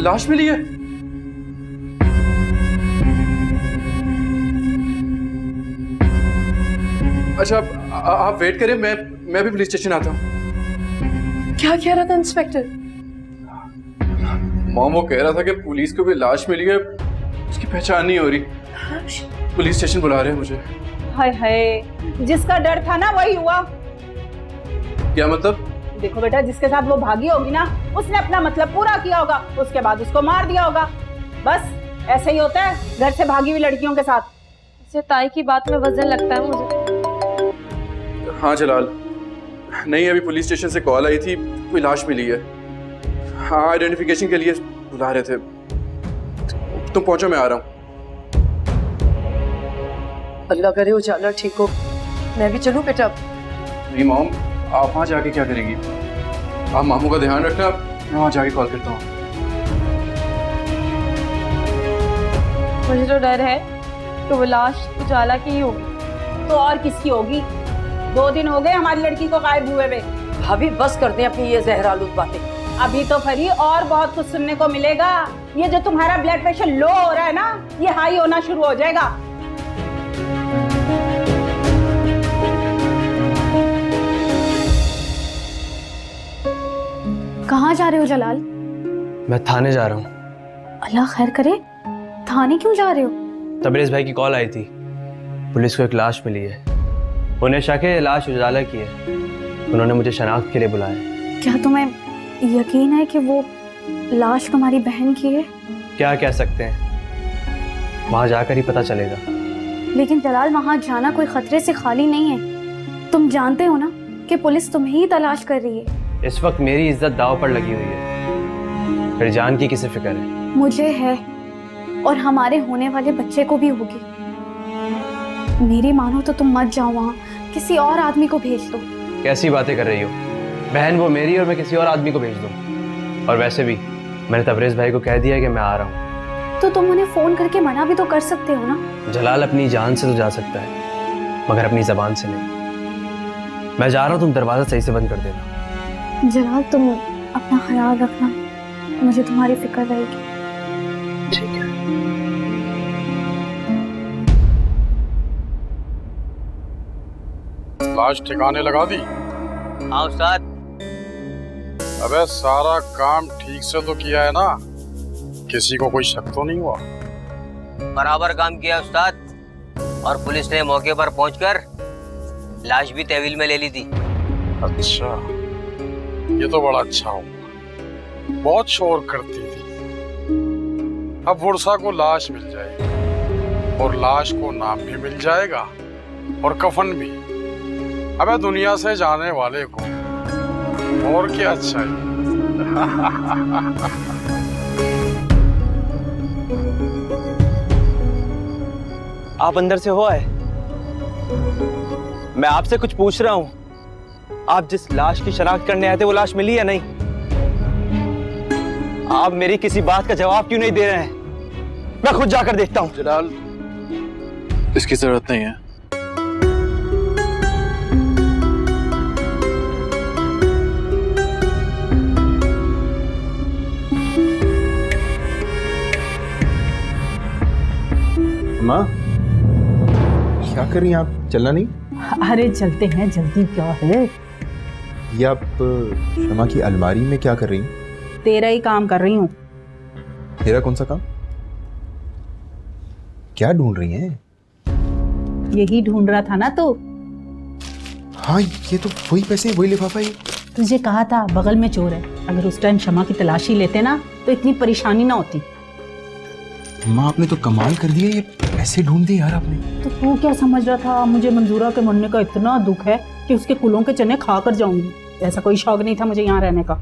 लाश मिली है? अच्छा आप वेट करें, मैं भी पुलिस स्टेशन आता हूँ। क्या कह रहा था इंस्पेक्टर? मॉम वो कह रहा था कि पुलिस को भी लाश मिली है, उसकी पहचान नहीं हो रही। पुलिस स्टेशन बुला रहे हैं मुझे। हाय हाय, जिसका डर था ना वही हुआ। क्या मतलब? देखो बेटा, जिसके साथ वो भागी होगी ना, उसने अपना मतलब पूरा किया होगा, उसके बाद उसको मार दिया होगा। बस ऐसे ही होता है घर से भागी हुई लड़कियों के साथ। इससे ताई की बात में वजन लगता है मुझे। हाँ जलाल, नहीं अभी पुलिस स्टेशन से कॉल आई थी, कोई लाश मिली है। हाँ आइडेंटिफिकेशन के लिए बुला रहे थे। तुम पहुंचो, मैं आ रहा हूँ। अल्लाह करे उजाला ठीक हो। मैं भी चलूं बेटा? नहीं मॉम, आप वहाँ जाके क्या करेंगी? आप मामू का ध्यान रखना, मैं वहाँ जाके कॉल करता हूँ। मुझे तो डर है कि वो लाश उजाला की ही होगी। तो और किसकी होगी? 2 दिन हो गए हमारी लड़की को गायब हुए हुए। भाभी बस कर दें अपनी ये जहरालूद बातें। अभी तो फरी और बहुत कुछ सुनने को मिलेगा। ये जो तुम्हारा ब्लड प्रेशर लो हो रहा है ना, ये हाई होना शुरू हो जाएगा। कहाँ जा रहे हो जलाल? मैं थाने जा रहा हूँ। अल्लाह खैर करे। थाने क्यों जा रहे हो? तबरेज़ भाई की कॉल आई थी, पुलिस को एक लाश मिली है। उन्हें शक है ये लाश उजाला की है। उन्होंने मुझे शनाख्त के लिए बुलाया। क्या तुम्हें यकीन है कि वो लाश तुम्हारी बहन की है? क्या कह सकते हैं, वहाँ जाकर ही पता चलेगा। लेकिन जलाल, वहाँ जाना कोई खतरे से खाली नहीं है। तुम जानते हो ना कि पुलिस तुम्हें ही तलाश कर रही है। इस वक्त मेरी इज्जत दाव पर लगी हुई है, फिर जान की किसे फिक्र है? मुझे है, और हमारे होने वाले बच्चे को भी होगी। मेरी मानो तो तुम मत जाओ वहाँ, किसी और आदमी को भेज दो। कैसी बातें कर रही हो? बहन वो मेरी और मैं किसी और आदमी को भेज दूँ? और वैसे भी मैंने तबरेज़ भाई को कह दिया कि मैं आ रहा हूँ। तो तुम उन्हें फोन करके मना भी तो कर सकते हो ना। जलाल अपनी जान से तो जा सकता है, मगर अपनी ज़बान से नहीं। मैं जा रहा हूँ, तुम दरवाज़ा सही से बंद कर देना। जलाल, तुम अपना ख्याल रखना, मुझे तुम्हारी फिक्र रहेगी। ठीक है। लाश ठिकाने लगा दी? हाँ उस्ताद। अबे सारा काम ठीक से तो किया है ना? किसी को कोई शक तो नहीं हुआ? बराबर काम किया उस्ताद, और पुलिस ने मौके पर पहुंचकर लाश भी तहवील में ले ली थी। अच्छा, ये तो बड़ा अच्छा हुआ। बहुत शोर करती थी, अब बुरसा को लाश मिल जाएगी, और लाश को नाम भी मिल जाएगा और कफन भी। अबे दुनिया से जाने वाले को और क्या अच्छा है। आप अंदर से हो आए? मैं आपसे कुछ पूछ रहा हूँ। आप जिस लाश की शनाख्त करने आए थे वो लाश मिली या नहीं? आप मेरी किसी बात का जवाब क्यों नहीं दे रहे हैं? मैं खुद जाकर देखता हूँ। जलाल, इसकी जरूरत नहीं है। माँ, क्या कर रही हैं आप? चलना नहीं? अरे चलते हैं, जल्दी क्या है? ये आप शमा की अलमारी में क्या कर रही हैं? तेरा ही काम कर रही हूँ। तेरा कौन सा काम? क्या ढूंढ रही हैं? यही ढूंढ रहा था ना तू? हाँ, ये तो वही पैसे, वही लिफाफा है। तुझे कहा था बगल में चोर है। अगर उस टाइम शमा की तलाशी लेते ना तो इतनी परेशानी ना होती। माँ, आपने तो कमाल कर दिया, ये पैसे ढूंढ दिए यार आपने। तो तू क्या समझ रहा था मुझे मंजूरा के मरने का इतना दुख है कि उसके कुलों के चने खा कर जाऊंगी? ऐसा कोई शौक नहीं था मुझे यहाँ रहने का।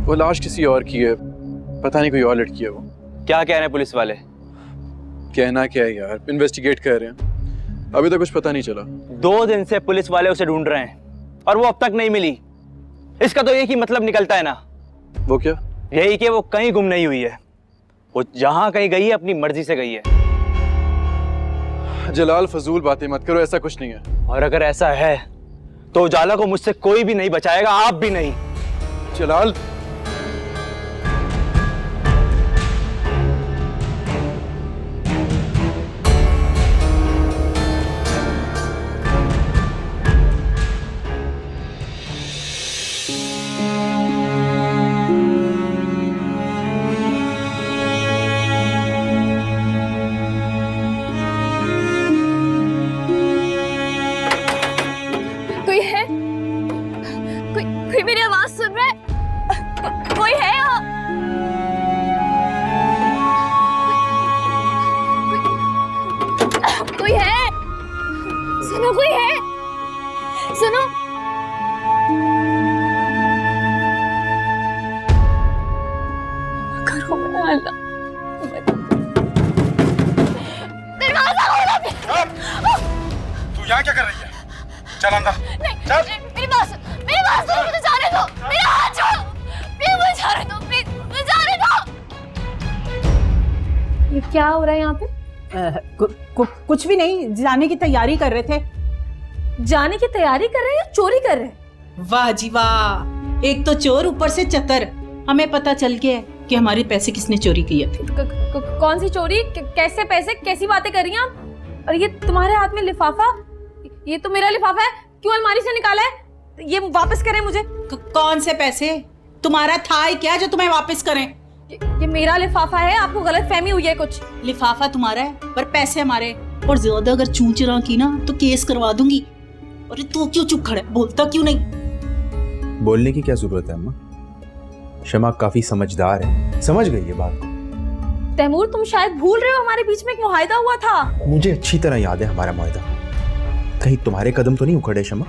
वो लाश किसी और की है, पता नहीं कोई और लड़की है वो। क्या कह रहे हैं पुलिस वाले? कहना क्या है यार, इन्वेस्टिगेट कर रहे हैं, अभी तक कुछ पता नहीं चला। 2 दिन से पुलिस वाले उसे ढूंढ रहे हैं और वो अब तक नहीं मिली। इसका तो एक ही मतलब निकलता है ना, वो क्या? यही कि वो कहीं गुम नहीं हुई है। वो जहां कहीं गई है अपनी मर्जी से गई है। जलाल फजूल बातें मत करो, ऐसा कुछ नहीं है। और अगर ऐसा है तो उजाला को मुझसे कोई भी नहीं बचाएगा, आप भी नहीं। जलाल, कोई है? कोई मेरी आवाज सुन रहा है? कोई है यहाँ? कोई है? सुनो, कोई है? सुनो। करो मेरा अल्लाह। दरवाजा खोलो। तू यहाँ क्या कर रही है? चल अंदर। नहीं, मेरी बात सुनो, मुझे जाने दो। मेरा हाथ छोड़ो। प्लीज मुझे जाने दो, प्लीज मुझे जाने दो। ये क्या हो रहा है यहाँ पे? कुछ भी नहीं, जाने की तैयारी कर रहे थे। जाने की तैयारी कर रहे हैं या चोरी कर रहे हैं? वाह जी वाह, एक तो चोर ऊपर से चतर। हमें पता चल गया कि हमारे पैसे किसने चोरी किए थे। कौन सी चोरी? कैसे पैसे? कैसी बातें कर रही हैं आप? और ये तुम्हारे हाथ में लिफाफा, ये तो मेरा लिफाफा है, क्यों अलमारी से निकाला है? ये वापस करें मुझे। कौन से पैसे? तुम्हारा था ही क्या जो तुम्हें वापस करें? ये मेरा लिफाफा है, आपको गलत फहमी हुई है कुछ। लिफाफा तुम्हारा है पर पैसे हमारे। और ज्यादा अगर चूचरा की ना तो केस करवा दूंगी। अरे तू क्यों चुप खड़ा है? बोलता क्यों नहीं? बोलने की क्या जरूरत है अम्मा? शमा काफी समझदार है, समझ गई है बात को। तैमूर, तुम शायद भूल रहे हो हमारे बीच में एक मुआहिदा हुआ था। मुझे अच्छी तरह याद है हमारा मुआहिदा। कहीं तुम्हारे कदम तो नहीं उखड़े शमा?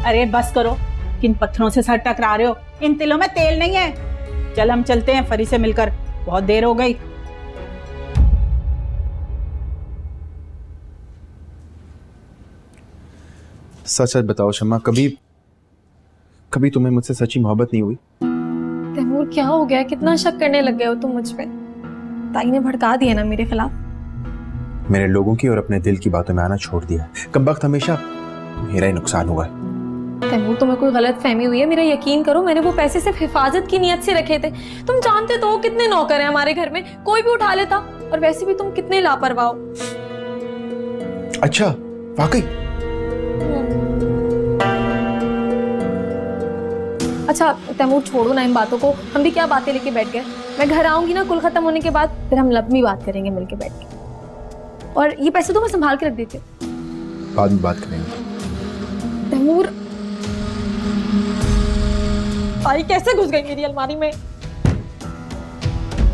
अरे बस करो, किन पत्थरों से सर टकरा रहे हो? इन तिलों में तेल नहीं है। चल हम चलते हैं फरी से मिलकर, बहुत देर हो गई। सच सच बताओ शमा, कभी तुम्हें मुझसे सच्ची मोहब्बत नहीं हुई? तैमूर, क्या हो गया? कितना शक करने लग गए हो तुम मुझ पे? ताई ने भड़का दिया ना मेरे खिलाफ। मैंने लोगों की और अपने दिल की बातों में आना छोड़ दिया। कब वक्त हमेशा मेरा ही नुकसान हुआ है। तैमूर, तुम्हें कोई गलत फहमी हुई है, मेरा यकीन करो। मैंने वो पैसे सिर्फ हिफाजत की नियत से रखे थे। तुम जानते तो हो कितने नौकर हैं हमारे घर में, कोई भी उठा लेता। और वैसे भी तुम कितने लापरवाह हो। अच्छा, वाकई? अच्छा तैमूर, छोड़ो ना इन बातों को। हम भी क्या बातें लेके बैठ गए। मैं घर आऊंगी ना कुल खत्म होने के बाद, फिर हम लंबी बात करेंगे मिलके बैठ के। और ये पैसे तो मैं संभाल के रख देती हूँ, बाद में बात करेंगे। तैमूर, आई कैसे घुस गई मेरी अलमारी में?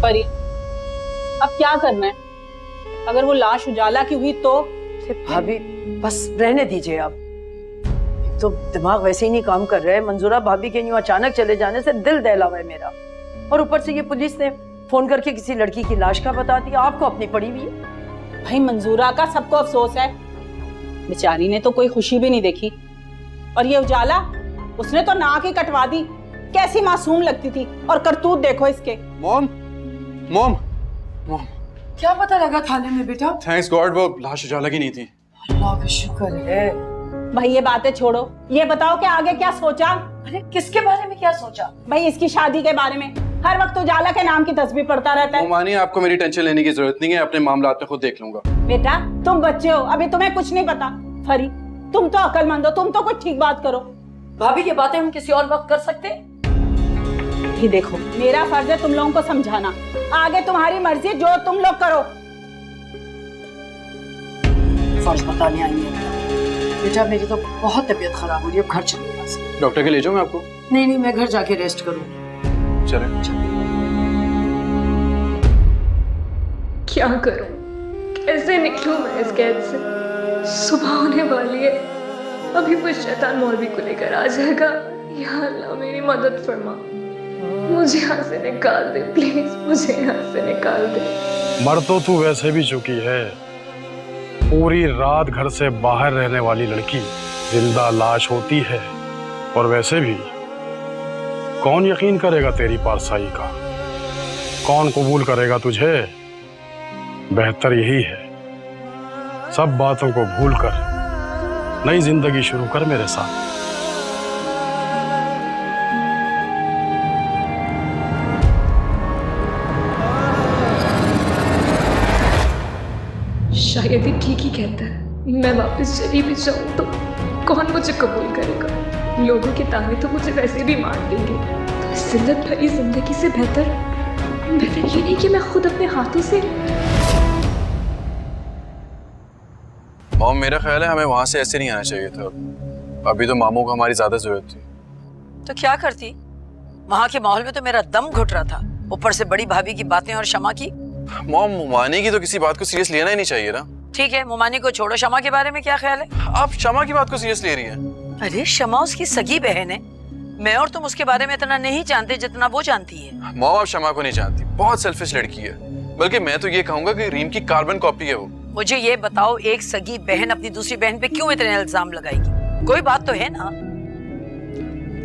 परी, अब क्या करना है? अगर वो लाश उजाला की हुई तो? भाभी बस रहने दीजिए अब। एक तो दिमाग वैसे ही नहीं काम कर रहा है। मंजूरा भाभी के यूं अचानक चले जाने से दिल दहला हुआ है मेरा। और ऊपर से ये पुलिस ने फोन करके किसी लड़की की लाश का बता दिया। आपको अपनी पड़ी हुई है। भाई मंजूरा का सबको अफसोस है, बेचारी ने तो कोई खुशी भी नहीं देखी। और ये उजाला, उसने तो नाक ही कटवा दी। कैसी मासूम लगती थी, और करतूत देखो इसके। मॉम, मॉम, मॉम, क्या पता लगा थाने में बेटा? थैंक्स गॉड वो लाश उजाला की नहीं थी। अल्लाह का शुक्र है। भाई ये बातें छोड़ो, ये बताओ कि आगे क्या सोचा? अरे किसके बारे में क्या सोचा? भाई इसकी शादी के बारे में। हर वक्त उजाला के नाम की तस्वीर पढ़ता रहता है। मानिए, आपको मेरी टेंशन लेने की जरूरत नहीं है, अपने मामलात में खुद देख लूंगा। बेटा तुम बच्चे हो, अभी तुम्हें कुछ नहीं पता। फरी, तुम तो अक्लमंद हो, तुम तो कुछ ठीक बात करो। भाभी ये बातें हम किसी और वक्त कर सकते? ये देखो, मेरा फर्ज है तुम लोगों को समझाना। आगे तुम्हारी मर्जी, जो तुम लोग करो। फर्ज बताने आई है बेटा। मेरी तो बहुत तबीयत खराब हो रही है, अब घर चलूंगा। डॉक्टर के ले जाऊं मैं आपको? नहीं, मैं घर जाके रेस्ट करूंगी। चलें। क्या करूं? कैसे निकलूं मैं इस कैद से? सुबह होने वाली है, अभी वो शैतान मौलवी को लेकर आ जाएगा। या अल्लाह मेरी मदद फरमा, मुझे यहाँ से निकाल दे प्लीज, मुझे यहाँ से निकाल दे। मर तो तू वैसे भी चुकी है। पूरी रात घर से बाहर रहने वाली लड़की जिंदा लाश होती है। और वैसे भी कौन यकीन करेगा तेरी पारसाई का? कौन कबूल करेगा तुझे? बेहतर यही है, सब बातों को भूलकर नई जिंदगी शुरू कर मेरे साथ। शायद ये ठीक ही कहता है, मैं वापस चली भी जाऊँ तो कौन मुझे कबूल करेगा? लोगों के ताने तो मुझे वैसे भी मार देंगे, तो इस जिल्लत भरी जिंदगी से बेहतर ये नहीं कि मैं खुद अपने हाथों से। मॉम, मेरा ख्याल है हमें वहाँ से ऐसे नहीं आना चाहिए था। अभी तो मामू को हमारी ज्यादा जरूरत थी। तो क्या करती? वहाँ के माहौल में तो मेरा दम घुट रहा था, ऊपर से बड़ी भाभी की बातें और शमा की। मॉम, मुमानी की तो किसी बात को सीरियस लेना ही नहीं चाहिए ना। ठीक है, मुमानी को छोड़ो, शमा के बारे में क्या ख्याल है? आप शमा की बात को सीरियस ले रही हैं। अरे शमा उसकी सगी बहन है, मैं और तुम उसके बारे में इतना नहीं जानते जितना वो जानती है। मॉम, आप शमा को नहीं जानती, बहुत सेल्फिश लड़की है। बल्कि मैं तो ये कहूंगा कि रीम की कार्बन कॉपी है वो। मुझे ये बताओ, एक सगी बहन अपनी दूसरी बहन पे क्यों इतने इल्जाम लगाएगी? कोई बात तो है ना?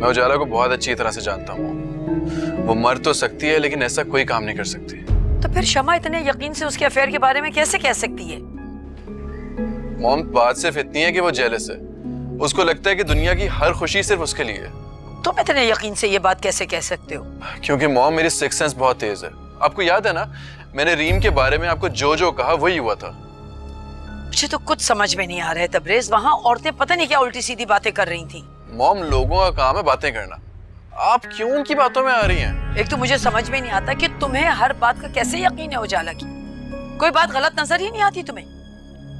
मैं उजाला को बहुत अच्छी तरह से जानता हूँ। वो मर तो सकती है लेकिन ऐसा कोई काम नहीं कर सकती। तो फिर शमा इतने यकीन से उसके अफेयर के बारे में कैसे कह सकती है? मॉम, बात सिर्फ इतनी है कि वो जेलस है। उसको लगता है कि दुनिया की हर खुशी सिर्फ उसके लिए है। तुम इतने यकीन से ये बात कैसे कह सकते हो? क्योंकि मॉम, मेरी सिक्स सेंस बहुत तेज है। आपको याद है ना, मैंने रीम के बारे में आपको जो कहा वही हुआ था। मुझे तो कुछ समझ में नहीं आ रहा है तबरेज, वहाँ औरतें पता नहीं क्या उल्टी सीधी बातें कर रही थी। मॉम, लोगों का काम है बातें करना, आप क्यों उनकी बातों में आ रही हैं? एक तो मुझे समझ में नहीं आता कि तुम्हें हर बात का कैसे यकीन है उजाला की। कोई बात गलत नजर ही नहीं आती तुम्हें,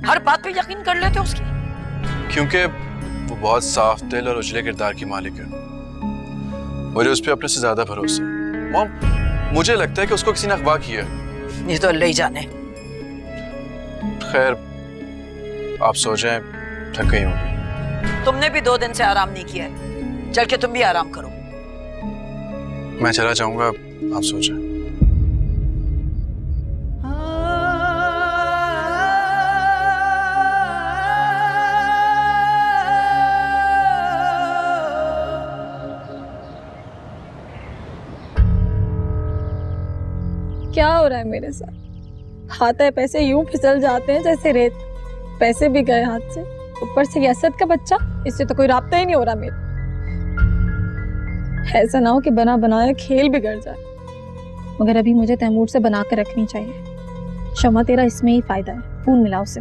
हर बात पे यकीन कर लेते हो उसकी। क्योंकि वो बहुत साफ दिल और उजले किरदार की मालिक है। मुझे उस पर अपने से ज्यादा भरोसा है। मॉम, मुझे लगता है कि उसको किसी ने अगवा किया। ये तो अल्लाह ही जाने। खैर, आप सो जाएं, थक गई होंगी। तुमने भी 2 दिन से आराम नहीं किया है, चल के तुम भी आराम करो। मैं चला जाऊंगा, आप सो जाएं। क्या हो रहा है मेरे साथ? हाथ है पैसे यूं फिसल जाते हैं जैसे रेत। पैसे भी गए हाथ से, ऊपर से असद का बच्चा, इससे तो कोई राब्ता ही नहीं हो रहा मेरा। ऐसा ना हो कि बना बनाया खेल बिगड़ जाए। मगर अभी मुझे तैमूर से बना कर रखनी चाहिए। शमा, तेरा इसमें ही फायदा है, फोन मिला उसे।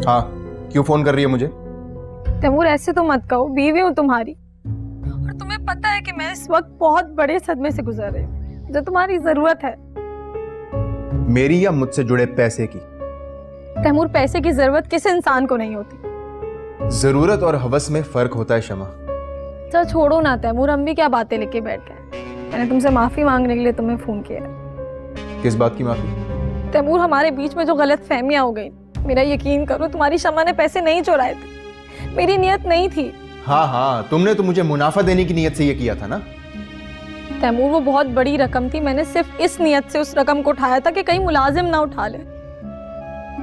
हाँ, क्यों फोन कर रही है मुझे? तैमूर, ऐसे तो मत कहो, बीवी हूँ तुम्हारी, और तुम्हें पता है कि मैं इस वक्त बहुत बड़े सदमे से गुजर रही हूँ, जो तुम्हारी जरूरत है। मेरी या मुझसे जुड़े पैसे की? तैमूर, पैसे की जरूरत किस इंसान को नहीं होती। जरूरत और हवस में फर्क होता है शमा। चल छोड़ो ना तैमूर, हम भी क्या बातें लेके बैठ गए। मैंने तुमसे माफी मांगने के लिए तुम्हें फोन किया। किस बात की माफी? तैमूर, हमारे बीच में जो गलत फहमियां हो गई, मेरा यकीन करो, तुम्हारी शमा ने पैसे नहीं चुराए थे, मेरी नियत नहीं थी। हाँ हाँ, तुमने तो मुझे मुनाफा देने की नियत से ये किया था ना? तैमूर, वो बहुत बड़ी रकम थी, मैंने सिर्फ इस नियत से उस रकम को उठाया था कि कहीं मुलाजिम ना उठा ले।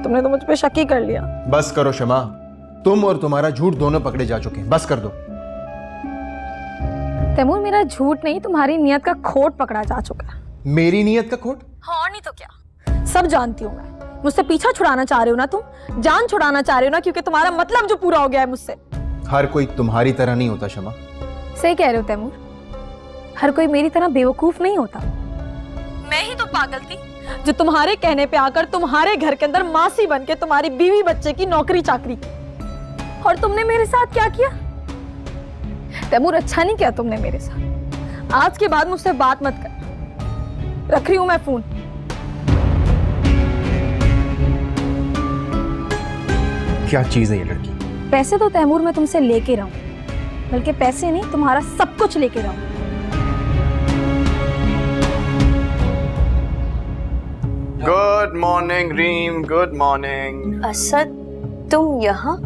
तुमने तो मुझ पे शक ही कर लिया। बस करो शमा, तुम और तुम्हारा झूठ दोनों पकड़े जा चुके हैं, बस कर दो। तैमूर, मेरा झूठ नहीं, तुम्हारी नियत का खोट पकड़ा जा चुका है। मेरी नियत का खोट? हाँ, और नहीं तो क्या, सब जानती हूँ मैं। मुझसे पीछा छुड़ाना चाह रहे हो ना तुम, जान छुड़ाना चाह रहे हो ना, क्योंकि तुम्हारा मतलब जो पूरा हो गया है मुझसे। हर कोई तुम्हारी तरह नहीं होता शमा। सही कह रहे हो तैमूर, हर कोई मेरी तरह बेवकूफ नहीं होता। मैं ही तो पागल थी जो तुम्हारे कहने पे आकर तुम्हारे घर के अंदर मासी बन के तुम्हारी बीवी बच्चे की नौकरी चाकरी की। और तुमने मेरे साथ क्या किया तैमूर? अच्छा नहीं किया तुमने मेरे साथ। आज के बाद मुझसे बात मत कर, रख रही हूं मैं फोन। क्या चीज है ये लड़की? पैसे तो तैमूर मैं तुमसे लेके रहूं, बल्कि पैसे नहीं, तुम्हारा सब कुछ लेके रहूं। Good morning Reem, good morning. Asad, तुम यहाँ?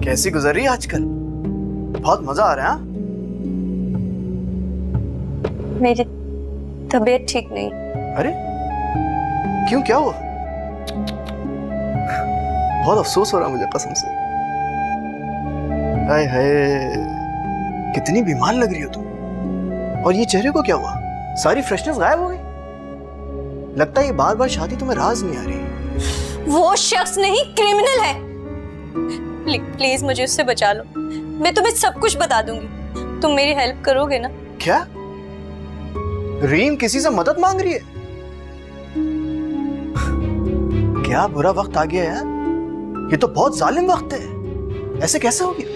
कैसी गुजर रही है आजकल? बहुत मजा आ रहा है। मेरी तबीयत ठीक नहीं। अरे क्यों, क्या हुआ? बहुत अफसोस हो रहा मुझे कसम से। हाय हाय, कितनी बीमार लग रही हो तुम। और ये चेहरे को क्या हुआ? सारी फ्रेशनेस गायब हो गई। लगता है ये बार बार शादी तुम्हें राज नहीं आ रही। वो शख्स नहीं, क्रिमिनल है। प्लीज मुझे उससे बचा लो। मैं तुम्हें सब कुछ बता दूंगी। तुम मेरी हेल्प करोगे ना? क्या रीम किसी से मदद मांग रही है? क्या बुरा वक्त आ गया यार। ये तो बहुत जालिम वक्त है। ऐसे कैसे हो गया?